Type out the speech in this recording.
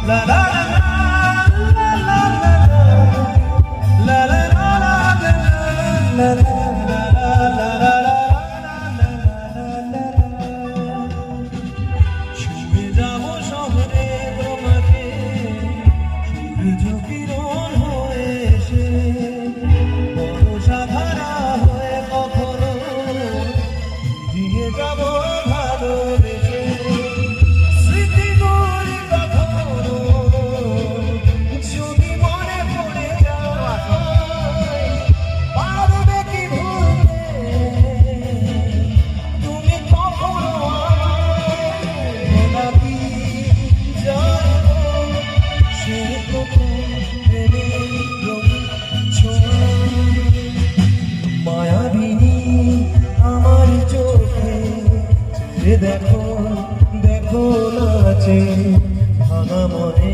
la la la la la la la la ছুঁয়ে যাব শহরে তোমাকে সূর্য কিরণ হয়ে এসে বর্ষা ধারা হয়ে কখনো দিয়ে যাব ভালোবেসে স্মৃতিগুলি কখনো যদি মনে পড়ে যায় পারবে কি ভুলতে তুমি কখনো আমায় গোলাপি জল সে প্রথম প্রেমের রঙিন ছোঁয়া মায়াবিনী আমার চোখে দেখো দেখো নাচে ভাঙা মনে